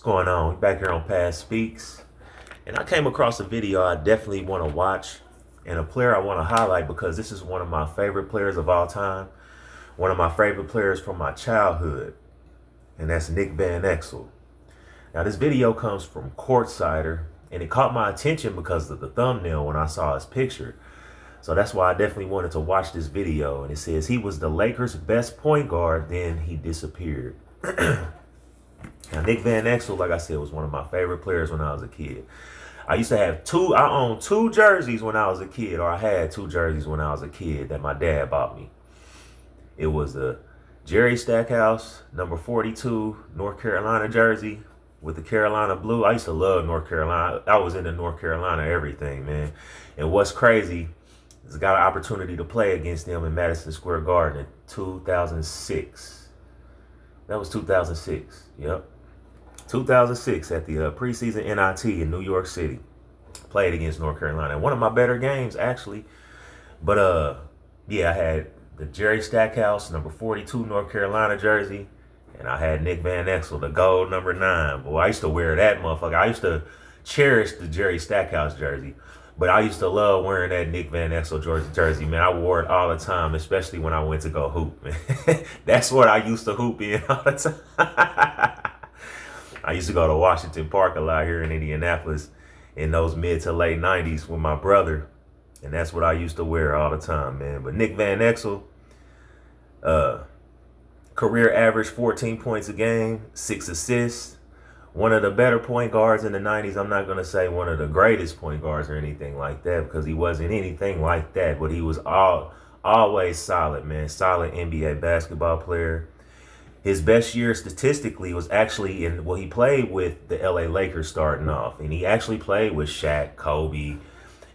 going on? We back here on Past Speaks. And I came across a video I definitely want to watch and a player I want to highlight because this is one of my favorite players of all time. One of my favorite players from my childhood. And that's Nick Van Exel. Now this video comes from Courtsider and it caught my attention because of the thumbnail when I saw his picture. So that's why I definitely wanted to watch this video. And it says he was the Lakers' best point guard, then he disappeared. Now, Nick Van Exel, like I said, was one of my favorite players when I was a kid. I owned two jerseys when I was a kid, or I had two jerseys when I was a kid that my dad bought me. It was the Jerry Stackhouse, number 42, North Carolina jersey with the Carolina blue. I used to love North Carolina. I was into North Carolina everything, man. And what's crazy is I got an opportunity to play against them in Madison Square Garden in 2006. That was 2006, yep. 2006 at the preseason NIT in New York City. Played against North Carolina. One of my better games, actually. But, yeah, I had the Jerry Stackhouse, number 42 North Carolina jersey. And I had Nick Van Exel, the gold number 9. Boy, I used to wear that motherfucker. I used to cherish the Jerry Stackhouse jersey. But I used to love wearing that Nick Van Exel jersey, man. I wore it all the time, especially when I went to go hoop, man. That's what I used to hoop in all the time. I used to go to Washington Park a lot here in Indianapolis in those mid to late 90s with my brother. And that's what I used to wear all the time, man. But Nick Van Exel, career average 14 points a game, 6 assists. One of the better point guards in the 90s. I'm not going to say one of the greatest point guards or anything like that because he wasn't anything like that. But he was always solid, man. Solid NBA basketball player. His best year statistically was actually he played with the LA Lakers starting off. And he actually played with Shaq, Kobe.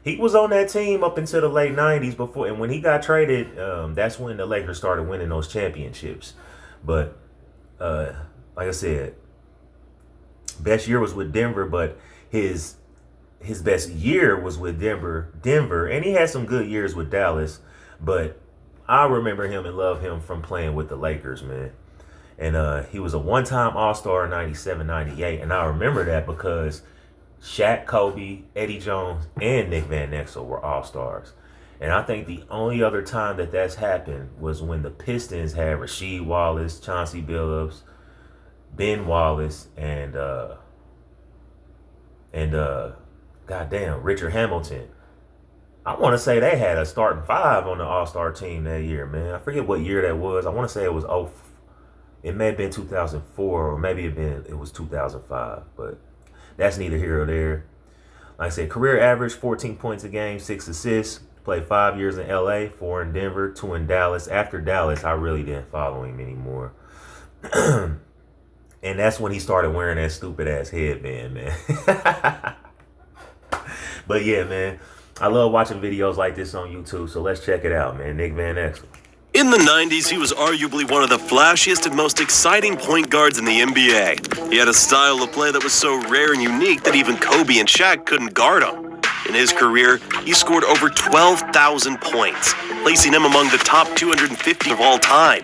He was on that team up until the late 90s before. And when he got traded, that's when the Lakers started winning those championships. But like I said, best year was with Denver, but his best year was with Denver. And he had some good years with Dallas. But I remember him and love him from playing with the Lakers, man. And he was a one-time All-Star in 97, 98. And I remember that because Shaq, Kobe, Eddie Jones, and Nick Van Exel were All-Stars. And I think the only other time that that's happened was when the Pistons had Rasheed Wallace, Chauncey Billups, Ben Wallace, and goddamn, Richard Hamilton. I want to say they had a starting 5 on the All-Star team that year, man. I forget what year that was. I want to say it was it may have been 2004 or maybe it was 2005, but that's neither here or there. Like I said, career average 14 points a game, 6 assists. Played 5 years in LA, 4 in Denver, 2 in Dallas. After Dallas, I really didn't follow him anymore. And that's when he started wearing that stupid ass headband, man. But yeah, man, I love watching videos like this on YouTube, so let's check it out, man. Nick Van Exel. In the 90s, he was arguably one of the flashiest and most exciting point guards in the NBA. He had a style of play that was so rare and unique that even Kobe and Shaq couldn't guard him. In his career, he scored over 12,000 points, placing him among the top 250 of all time.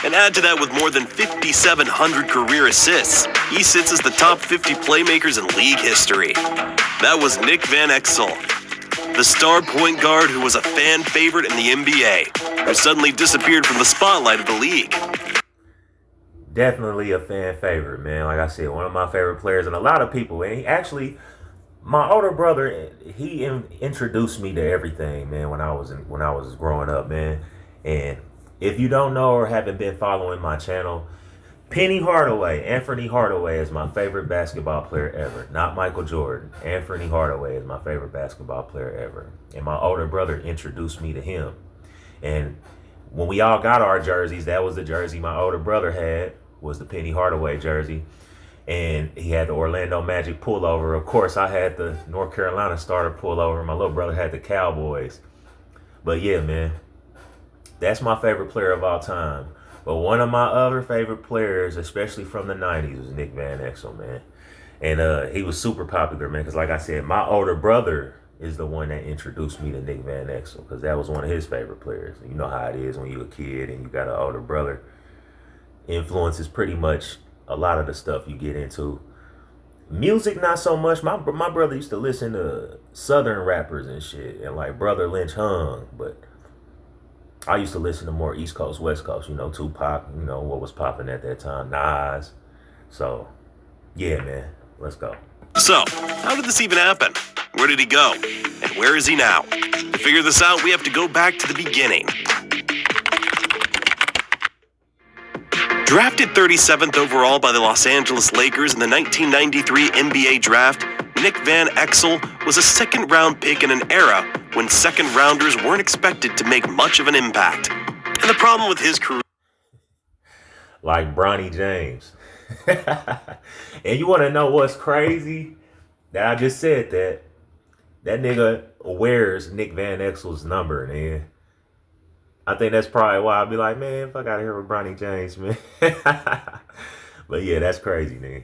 And add to that with more than 5,700 career assists, he sits as the top 50 playmakers in league history. That was Nick Van Exel, the star point guard who was a fan favorite in the NBA, who suddenly disappeared from the spotlight of the league. Definitely a fan favorite, man. Like I said, one of my favorite players, and a lot of people. And he actually, my older brother, he introduced me to everything, man. When I was growing up, man. And if you don't know or haven't been following my channel, Anthony Hardaway is my favorite basketball player ever. Not Michael Jordan. Anthony Hardaway is my favorite basketball player ever. And my older brother introduced me to him. And when we all got our jerseys, that was the jersey my older brother had, was the Penny Hardaway jersey. And he had the Orlando Magic pullover. Of course, I had the North Carolina starter pullover. My little brother had the Cowboys. But yeah, man, that's my favorite player of all time. But one of my other favorite players, especially from the 90s, was Nick Van Exel, man. And he was super popular, man, because like I said, my older brother is the one that introduced me to Nick Van Exel, because that was one of his favorite players. You know how it is when you're a kid and you got an older brother. Influences pretty much a lot of the stuff you get into. Music, not so much. My brother used to listen to Southern rappers and shit, and like Brother Lynch Hung. But I used to listen to more East Coast, West Coast. You know, Tupac. You know what was popping at that time, Nas. So, yeah, man, let's go. So, how did this even happen? Where did he go? And where is he now? To figure this out, we have to go back to the beginning. Drafted 37th overall by the Los Angeles Lakers in the 1993 NBA draft, Nick Van Exel was a second-round pick in an era when second-rounders weren't expected to make much of an impact. And the problem with his career... Like Bronny James. And you want to know what's crazy? That I just said that. That nigga wears Nick Van Exel's number, man. I think that's probably why I'd be like, man, fuck out of here with Bronny James, man. But yeah, that's crazy, nigga.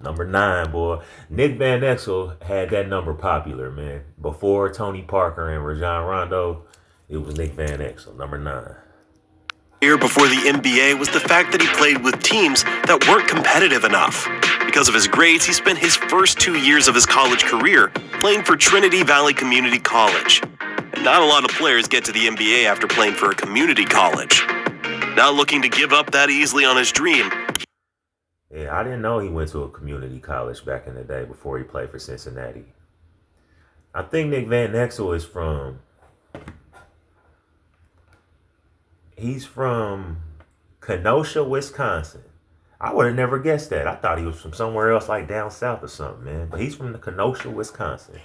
Number 9, boy. Nick Van Exel had that number popular, man. Before Tony Parker and Rajon Rondo, it was Nick Van Exel, number 9. Here before the NBA was the fact that he played with teams that weren't competitive enough. Because of his grades, he spent his first 2 years of his college career playing for Trinity Valley Community College. And not a lot of players get to the NBA after playing for a community college. Not looking to give up that easily on his dream. Yeah, I didn't know he went to a community college back in the day before he played for Cincinnati. I think Nick Van Exel is from... He's from Kenosha, Wisconsin. I would have never guessed that. I thought he was from somewhere else, like down south or something, man. But he's from Kenosha, Wisconsin.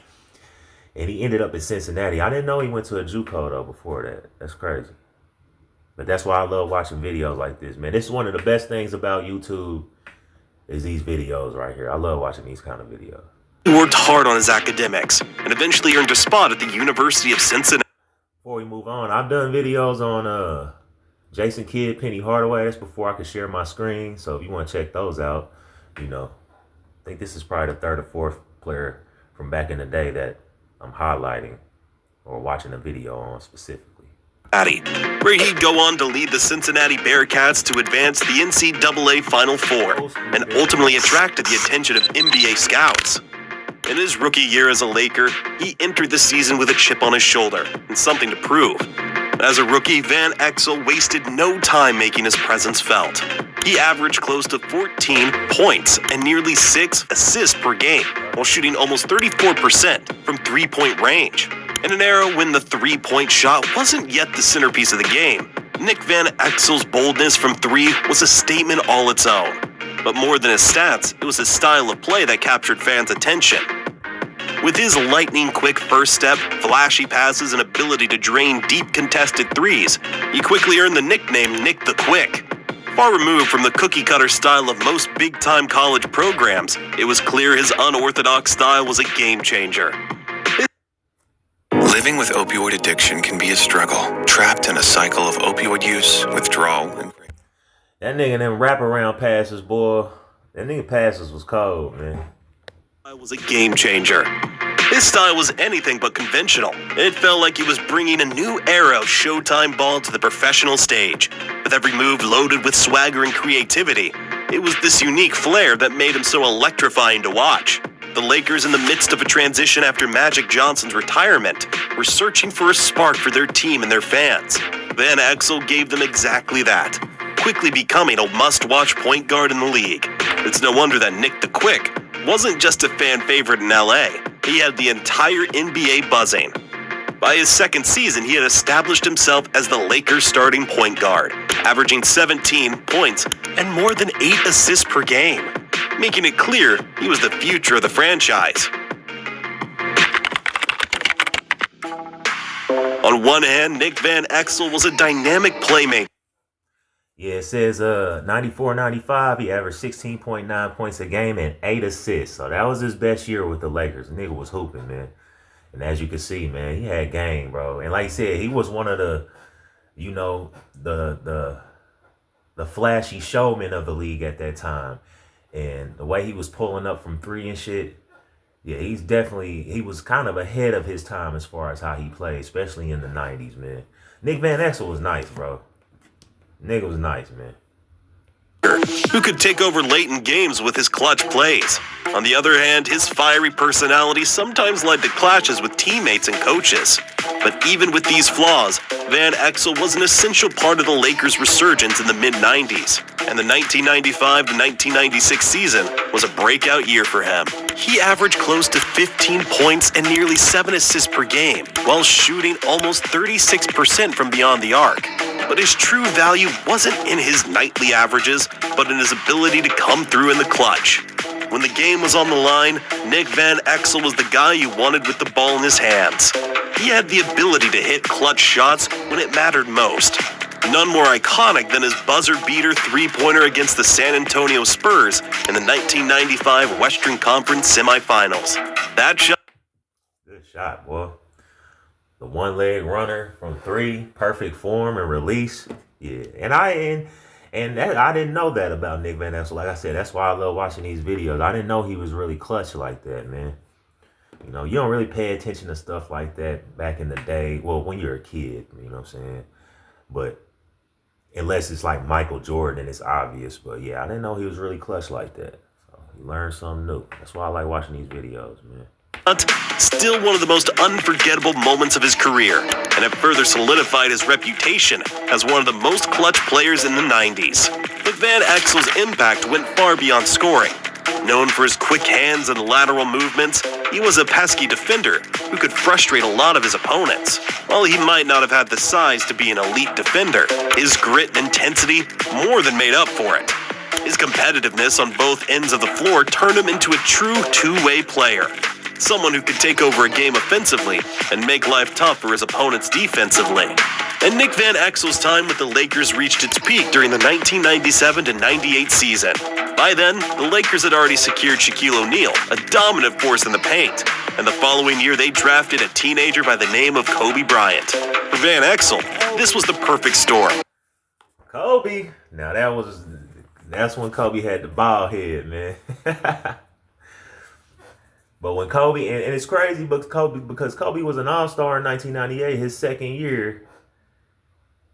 And he ended up in Cincinnati. I didn't know he went to a JUCO, though, before that. That's crazy. But that's why I love watching videos like this, man. This is one of the best things about YouTube is these videos right here. I love watching these kind of videos. He worked hard on his academics and eventually earned a spot at the University of Cincinnati. Before we move on, I've done videos on Jason Kidd, Penny Hardaway. That's before I could share my screen. So if you want to check those out, you know, I think this is probably the 3rd or 4th player from back in the day that I'm highlighting or watching a video on specifically. Where he'd go on to lead the Cincinnati Bearcats to advance the NCAA Final Four and ultimately attracted the attention of NBA scouts. In his rookie year as a Laker, he entered the season with a chip on his shoulder and something to prove. As a rookie, Van Exel wasted no time making his presence felt. He averaged close to 14 points and nearly 6 assists per game, while shooting almost 34% from three-point range. In an era when the three-point shot wasn't yet the centerpiece of the game, Nick Van Exel's boldness from three was a statement all its own. But more than his stats, it was his style of play that captured fans' attention. With his lightning-quick first step, flashy passes, and ability to drain deep contested threes, he quickly earned the nickname Nick the Quick. Far removed from the cookie-cutter style of most big-time college programs, it was clear his unorthodox style was a game-changer. Living with opioid addiction can be a struggle. Trapped in a cycle of opioid use, withdrawal, and... That nigga them wraparound passes, boy. That nigga passes was cold, man. Was a game changer. His style was anything but conventional. It felt like he was bringing a new era of Showtime ball to the professional stage. With every move loaded with swagger and creativity, it was this unique flair that made him so electrifying to watch. The Lakers, in the midst of a transition after Magic Johnson's retirement, were searching for a spark for their team and their fans. Van Exel gave them exactly that, quickly becoming a must-watch point guard in the league. It's no wonder that Nick the Quick wasn't just a fan favorite in LA, he had the entire NBA buzzing. By his second season, he had established himself as the Lakers' starting point guard, averaging 17 points and more than 8 assists per game, making it clear he was the future of the franchise. On one hand, Nick Van Exel was a dynamic playmaker. Yeah, it says 94-95, he averaged 16.9 points a game and 8 assists. So that was his best year with the Lakers. The nigga was hooping, man. And as you can see, man, he had game, bro. And like I said, he was one of the, you know, the flashy showmen of the league at that time. And the way he was pulling up from three and shit, yeah, he was kind of ahead of his time as far as how he played, especially in the 90s, man. Nick Van Exel was nice, bro. Nigga was nice, man. Who could take over late in games with his clutch plays. On the other hand, his fiery personality sometimes led to clashes with teammates and coaches. But even with these flaws, Van Exel was an essential part of the Lakers' resurgence in the mid-90s, and the 1995 to 1996 season was a breakout year for him. He averaged close to 15 points and nearly 7 assists per game, while shooting almost 36% from beyond the arc. But his true value wasn't in his nightly averages, but in his ability to come through in the clutch. When the game was on the line, Nick Van Exel was the guy you wanted with the ball in his hands. He had the ability to hit clutch shots when it mattered most. None more iconic than his buzzer-beater three-pointer against the San Antonio Spurs in the 1995 Western Conference semifinals. That shot... Good shot, boy. The one-leg runner from three, perfect form and release. Yeah, I didn't know that about Nick Van Exel. Like I said, that's why I love watching these videos. I didn't know he was really clutch like that, man. You know, you don't really pay attention to stuff like that back in the day. Well, when you're a kid, you know what I'm saying? But unless it's like Michael Jordan and it's obvious. But yeah, I didn't know he was really clutch like that. So you learn something new. That's why I like watching these videos, man. Still one of the most unforgettable moments of his career, and it further solidified his reputation as one of the most clutch players in the 90s. But Van Exel's impact went far beyond scoring. Known for his quick hands and lateral movements, he was a pesky defender who could frustrate a lot of his opponents. While he might not have had the size to be an elite defender, his grit and intensity more than made up for it. His competitiveness on both ends of the floor turned him into a true two-way player. Someone who could take over a game offensively and make life tough for his opponents defensively. And Nick Van Exel's time with the Lakers reached its peak during the 1997 to 98 season. By then, the Lakers had already secured Shaquille O'Neal, a dominant force in the paint. And the following year, they drafted a teenager by the name of Kobe Bryant. For Van Exel, this was the perfect storm. Kobe. Now that's when Kobe had the bald head, man. But when Kobe, and it's crazy because Kobe was an all-star in 1998, his second year.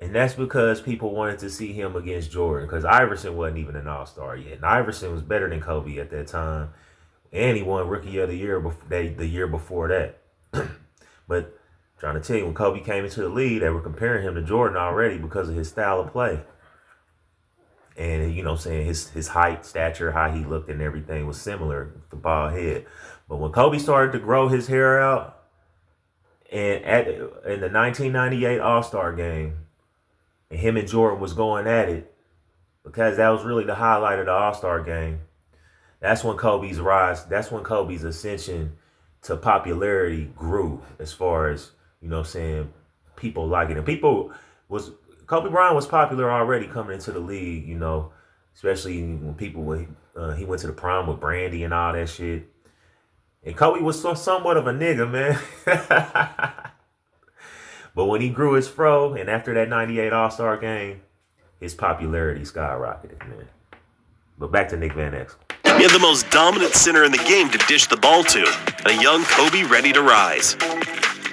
And that's because people wanted to see him against Jordan, because Iverson wasn't even an all-star yet. And Iverson was better than Kobe at that time. And he won Rookie of the Year the year before that. But I'm trying to tell you, when Kobe came into the league, they were comparing him to Jordan already because of his style of play. And, you know what I'm saying, his height, stature, how he looked and everything was similar with the bald head. But when Kobe started to grow his hair out, and in the 1998 All-Star game, and him and Jordan was going at it, because that was really the highlight of the All-Star game, that's when Kobe's rise, that's when Kobe's ascension to popularity grew, as far as, you know what I'm saying, people liking him. Kobe Bryant was popular already coming into the league, you know, especially when he went to the prom with Brandy and all that shit. And Kobe was somewhat of a nigga, man. But when he grew his fro, and after that 98 All-Star game, his popularity skyrocketed, man. But back to Nick Van Exel. He had the most dominant center in the game to dish the ball to, and a young Kobe ready to rise.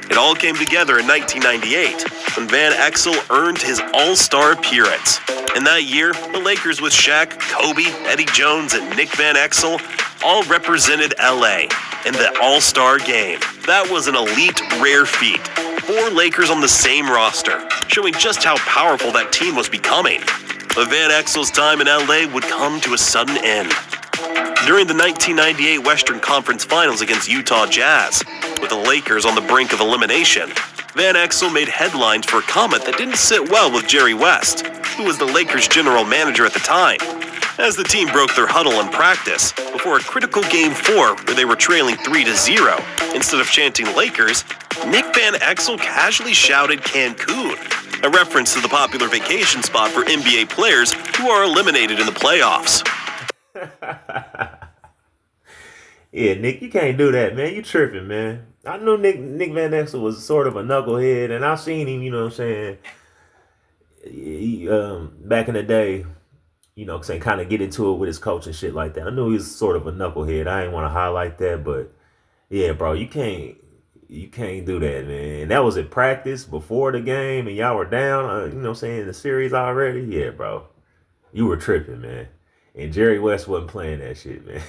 It all came together in 1998, when Van Exel earned his All-Star appearance. In that year, the Lakers with Shaq, Kobe, Eddie Jones, and Nick Van Exel all represented LA in the All-Star game. That was an elite, rare feat. 4 Lakers on the same roster, showing just how powerful that team was becoming. But Van Exel's time in LA would come to a sudden end. During the 1998 Western Conference Finals against Utah Jazz, with the Lakers on the brink of elimination, Van Exel made headlines for a comment that didn't sit well with Jerry West, who was the Lakers' general manager at the time. As the team broke their huddle in practice before a critical Game 4 where they were trailing 3-0, instead of chanting Lakers, Nick Van Exel casually shouted Cancun, a reference to the popular vacation spot for NBA players who are eliminated in the playoffs. Yeah, Nick, you can't do that, man. You tripping, man. I knew Nick Van Exel was sort of a knucklehead, and I've seen him, you know what I'm saying, back in the day, you know, saying kind of get into it with his coach and shit like that. I knew he was sort of a knucklehead. I didn't want to highlight that, but yeah, bro, you can't do that, man. That was at practice before the game, and y'all were down, you know what I'm saying, in the series already. Yeah, bro, you were tripping, man. And Jerry West wasn't playing that shit, man.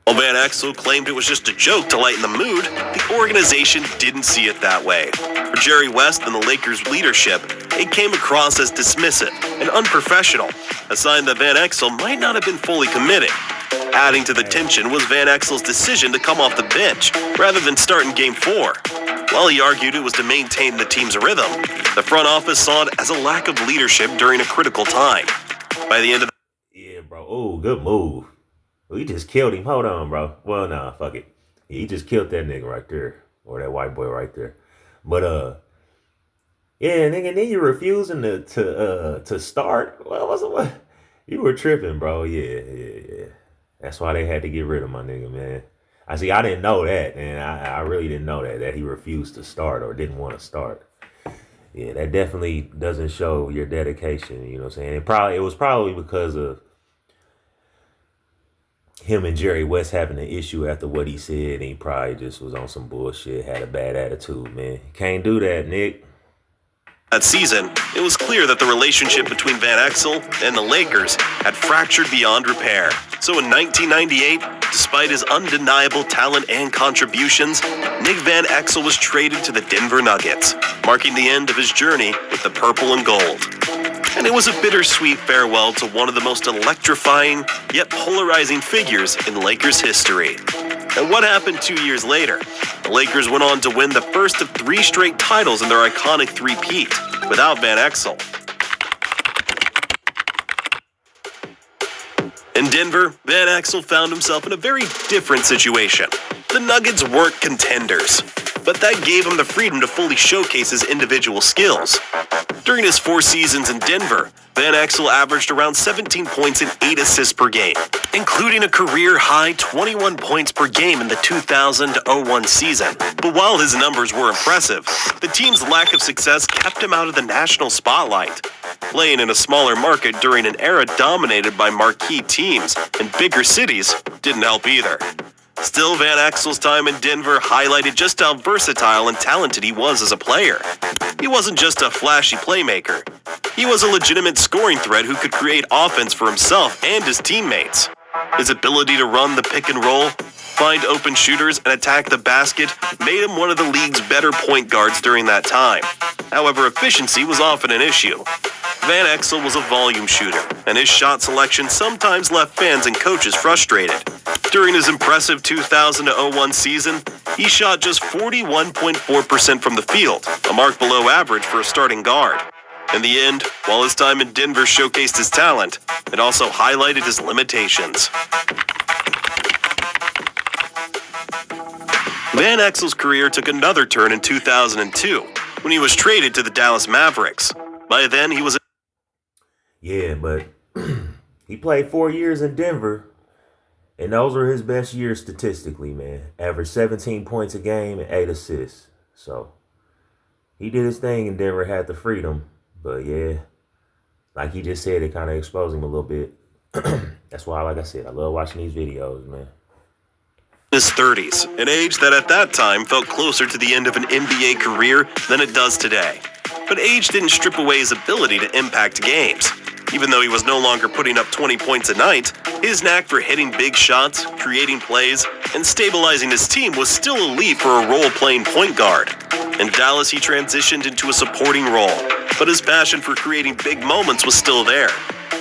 While Van Exel claimed it was just a joke to lighten the mood, the organization didn't see it that way. For Jerry West and the Lakers' leadership, it came across as dismissive and unprofessional, a sign that Van Exel might not have been fully committed. Adding to the tension was Van Exel's decision to come off the bench rather than start in Game 4. While he argued it was to maintain the team's rhythm, the front office saw it as a lack of leadership during a critical time. By the end of the Yeah, bro. Oh, good move. We just killed him. Hold on, bro. Well, nah, fuck it. He just killed that nigga right there. Or that white boy right there. But, yeah, nigga, then you refusing to start. Well, what? You were tripping, bro. Yeah. That's why they had to get rid of my nigga, man. I didn't know that, and I really didn't know that he refused to start or didn't want to start. Yeah, that definitely doesn't show your dedication, you know what I'm saying? It was probably because of him and Jerry West having an issue after what he said, and he probably just was on some bullshit, had a bad attitude, man. Can't do that, Nick. that season, it was clear that the relationship between Van Exel and the Lakers had fractured beyond repair. So in 1998, despite his undeniable talent and contributions, Nick Van Exel was traded to the Denver Nuggets, marking the end of his journey with the purple and gold. And it was a bittersweet farewell to one of the most electrifying, yet polarizing figures in Lakers history. And what happened 2 years later? The Lakers went on to win the first of 3 straight titles in their iconic three-peat, without Van Exel. In Denver, Van Exel found himself in a very different situation. The Nuggets weren't contenders, but that gave him the freedom to fully showcase his individual skills. During his 4 seasons in Denver, Van Exel averaged around 17 points and 8 assists per game, including a career-high 21 points per game in the 2000-01 season. But while his numbers were impressive, the team's lack of success kept him out of the national spotlight. Playing in a smaller market during an era dominated by marquee teams in bigger cities didn't help either. Still, Van Exel's time in Denver highlighted just how versatile and talented he was as a player. He wasn't just a flashy playmaker. He was a legitimate scoring threat who could create offense for himself and his teammates. His ability to run the pick and roll, find open shooters, and attack the basket made him one of the league's better point guards during that time. However, efficiency was often an issue. Van Exel was a volume shooter, and his shot selection sometimes left fans and coaches frustrated. During his impressive 2000-01 season, he shot just 41.4% from the field, a mark below average for a starting guard. In the end, while his time in Denver showcased his talent, it also highlighted his limitations. Van Exel's career took another turn in 2002, when he was traded to the Dallas Mavericks. By then, he was... Yeah, but he played 4 years in Denver, and those were his best years statistically, man. Averaged 17 points a game and 8 assists. So he did his thing in Denver, had the freedom. But yeah, like he just said, it kind of exposed him a little bit. That's why, like I said, I love watching these videos, man. His 30s, an age that at that time felt closer to the end of an NBA career than it does today. But age didn't strip away his ability to impact games. Even though he was no longer putting up 20 points a night, his knack for hitting big shots, creating plays, and stabilizing his team was still elite for a role-playing point guard. In Dallas, he transitioned into a supporting role, but his passion for creating big moments was still there.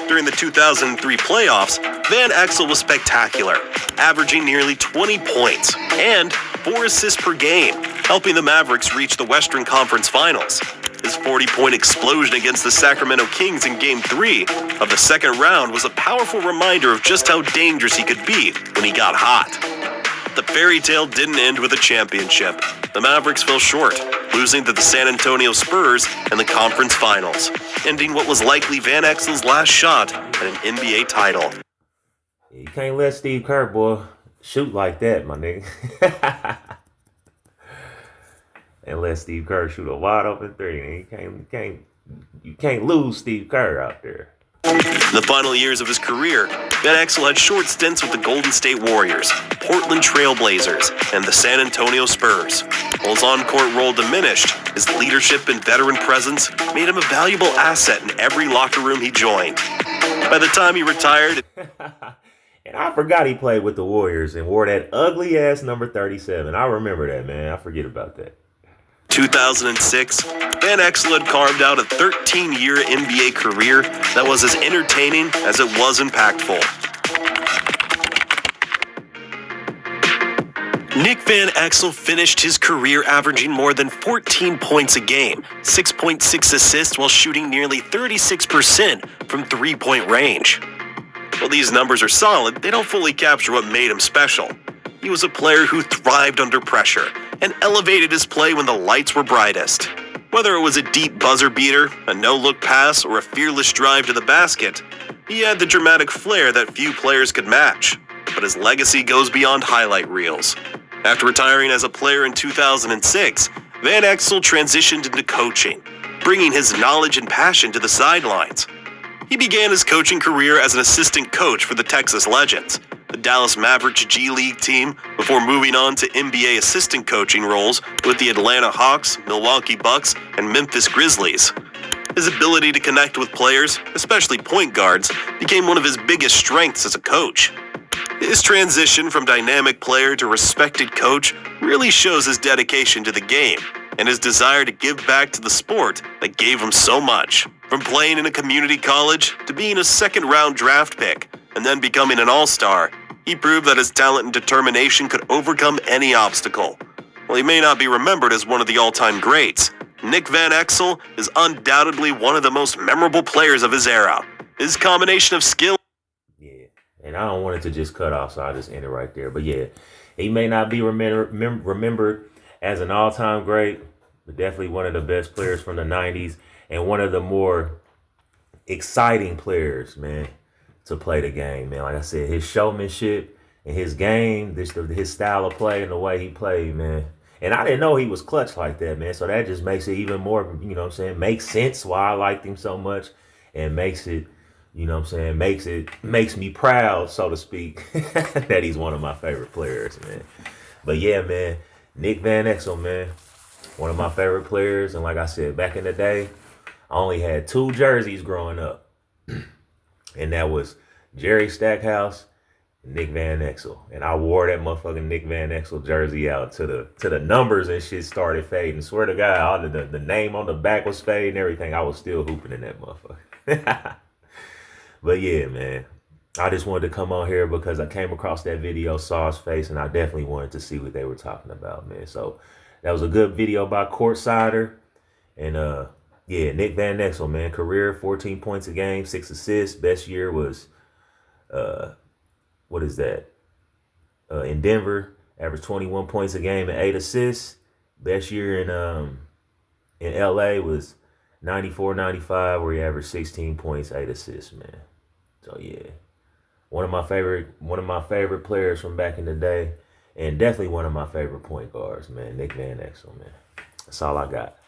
During the 2003 playoffs, Van Exel was spectacular, averaging nearly 20 points and 4 assists per game, helping the Mavericks reach the Western Conference Finals. His 40-point explosion against the Sacramento Kings in Game 3 of the second round was a powerful reminder of just how dangerous he could be when he got hot. The fairy tale didn't end with a championship. The Mavericks fell short, losing to the San Antonio Spurs in the conference finals, ending what was likely Van Exel's last shot at an NBA title. You can't let Steve Kerr, boy, shoot like that, my nigga. And let Steve Kerr shoot a wide open 3. You can't lose Steve Kerr out there. In the final years of his career, Van Exel had short stints with the Golden State Warriors, Portland Trail Blazers, and the San Antonio Spurs. While his on-court role diminished, his leadership and veteran presence made him a valuable asset in every locker room he joined. By the time he retired, And I forgot he played with the Warriors and wore that ugly ass number 37. I remember that, man. I forget about that. 2006, Van Exel had carved out a 13-year NBA career that was as entertaining as it was impactful. Nick Van Exel finished his career averaging more than 14 points a game, 6.6 assists while shooting nearly 36% from three-point range. While these numbers are solid, they don't fully capture what made him special. He was a player who thrived under pressure and elevated his play when the lights were brightest. Whether it was a deep buzzer beater, a no-look pass, or a fearless drive to the basket, he had the dramatic flair that few players could match. But his legacy goes beyond highlight reels. After retiring as a player in 2006, Van Exel transitioned into coaching, bringing his knowledge and passion to the sidelines. He began his coaching career as an assistant coach for the Texas Legends, the Dallas Mavericks G League team, before moving on to NBA assistant coaching roles with the Atlanta Hawks, Milwaukee Bucks, and Memphis Grizzlies. His ability to connect with players, especially point guards, became one of his biggest strengths as a coach. His transition from dynamic player to respected coach really shows his dedication to the game and his desire to give back to the sport that gave him so much. From playing in a community college to being a second-round draft pick and then becoming an all-star, he proved that his talent and determination could overcome any obstacle. While he may not be remembered as one of the all-time greats, Nick Van Exel is undoubtedly one of the most memorable players of his era. His combination of skill. Yeah, and I don't want it to just cut off, so I'll just end it right there. But yeah, he may not be remembered as an all-time great, but definitely one of the best players from the 90s and one of the more exciting players, man, to play the game, man. Like I said, his showmanship and his game, his style of play and the way he played, man. And I didn't know he was clutch like that, man. So that just makes it even more, you know what I'm saying, makes sense why I liked him so much and makes it, you know what I'm saying, makes me proud, so to speak, that he's one of my favorite players, man. But yeah, man, Nick Van Exel, man, one of my favorite players. And like I said, back in the day, I only had two jerseys growing up. And that was Jerry Stackhouse and Nick Van Exel. And I wore that motherfucking Nick Van Exel jersey out to the numbers and shit started fading. Swear to God, all the name on the back was fading and everything. I was still hooping in that motherfucker. But yeah, man, I just wanted to come on here because I came across that video, saw his face, and I definitely wanted to see what they were talking about, man. So that was a good video by Courtsider. And yeah, Nick Van Exel, man, career 14 points a game, 6 assists. Best year was what is that? In Denver, averaged 21 points a game and 8 assists. Best year in LA was 94-95, where he averaged 16 points, 8 assists, man. So yeah, one of my favorite players from back in the day, and definitely one of my favorite point guards, man. Nick Van Exel, man. That's all I got.